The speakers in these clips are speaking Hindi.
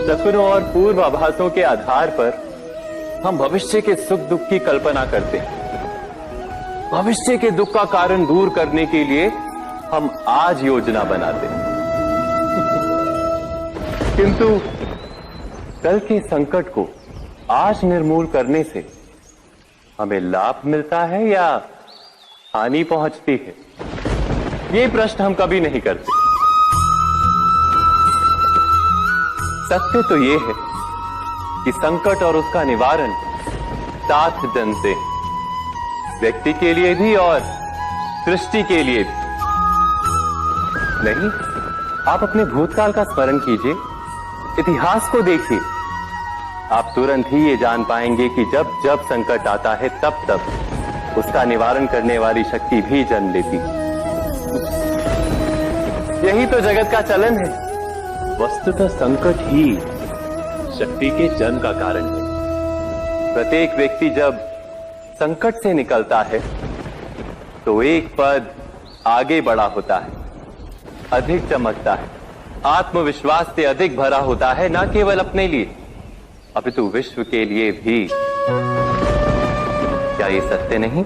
सपनों और पूर्वाभासों के आधार पर हम भविष्य के सुख दुख की कल्पना करते हैं। भविष्य के दुख का कारण दूर करने के लिए हम आज योजना बनाते हैं। किंतु कल के संकट को आज निर्मूल करने से हमें लाभ मिलता है या हानि पहुंचती है, ये प्रश्न हम कभी नहीं करते। सत्य तो ये है कि संकट और उसका निवारण साथ जनते हैं, व्यक्ति के लिए भी और सृष्टि के लिए भी। नहीं, आप अपने भूतकाल का स्मरण कीजिए, इतिहास को देखिए, आप तुरंत ही ये जान पाएंगे कि जब जब संकट आता है तब तब उसका निवारण करने वाली शक्ति भी जन्म लेती है। यही तो जगत का चलन है। वस्तुतः संकट ही शक्ति के जन्म का कारण है। प्रत्येक व्यक्ति जब संकट से निकलता है तो एक पद आगे बढ़ा होता है, अधिक चमकता है, आत्मविश्वास से अधिक भरा होता है, न केवल अपने लिए अपितु विश्व के लिए भी। क्या ये सत्य नहीं?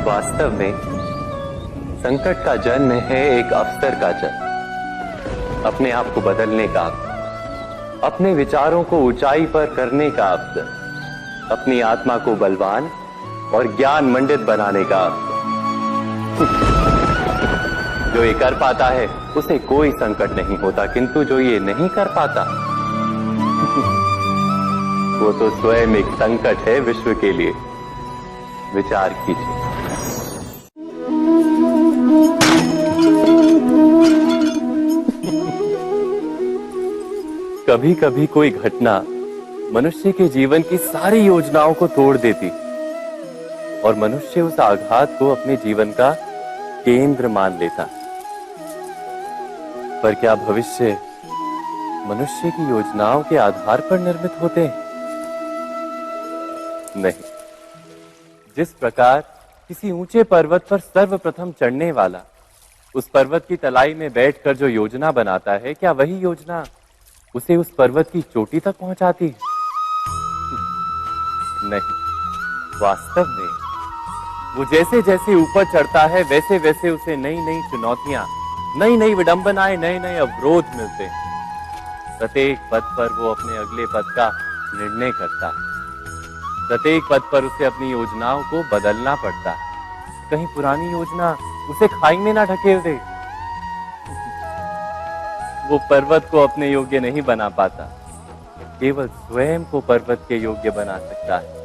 वास्तव में संकट का जन्म है एक अवसर का जन्म, अपने आप को बदलने का अवसर, अपने विचारों को ऊंचाई पर करने का अवसर, अपनी आत्मा को बलवान और ज्ञान मंडित बनाने का अवसर। जो ये कर पाता है उसे कोई संकट नहीं होता, किंतु जो ये नहीं कर पाता वो तो स्वयं एक संकट है विश्व के लिए। विचार कीजिए। कभी कभी कोई घटना मनुष्य के जीवन की सारी योजनाओं को तोड़ देती और मनुष्य उस आघात को अपने जीवन का केंद्र मान लेता। पर क्या भविष्य मनुष्य की योजनाओं के आधार पर निर्मित होते हैं? नहीं। जिस प्रकार किसी ऊंचे पर्वत पर सर्वप्रथम चढ़ने वाला उस पर्वत की तलाई में बैठकर जो योजना बनाता है, क्या वही योजना उसे उस पर्वत की चोटी तक पहुंचाती है? नहीं। वास्तव में वो जैसे जैसे ऊपर चढ़ता है वैसे वैसे उसे नई नई चुनौतियां, नई नई विडंबनाएं, नए नए अवरोध मिलते हैं। प्रत्येक पद पर वो अपने अगले पद का निर्णय करता है। प्रत्येक पद पर उसे अपनी योजनाओं को बदलना पड़ता है। कहीं पुरानी योजना उसे खाई में ना ढकेल दे। वो पर्वत को अपने योग्य नहीं बना पाता, केवल स्वयं को पर्वत के योग्य बना सकता है।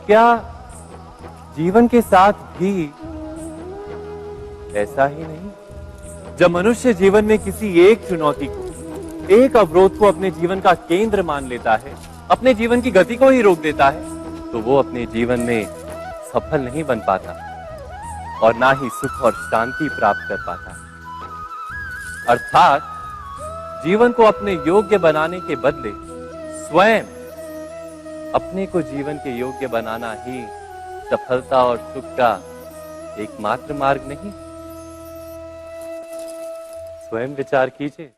क्या जीवन के साथ भी ऐसा ही नहीं? जब मनुष्य जीवन में किसी एक चुनौती को, एक अवरोध को अपने जीवन का केंद्र मान लेता है, अपने जीवन की गति को ही रोक देता है, तो वो अपने जीवन में सफल नहीं बन पाता और ना ही सुख और शांति प्राप्त कर पाता। अर्थात जीवन को अपने योग्य बनाने के बदले स्वयं अपने को जीवन के योग्य बनाना ही सफलता और सुख का एकमात्र मार्ग नहीं? स्वयं विचार कीजिए।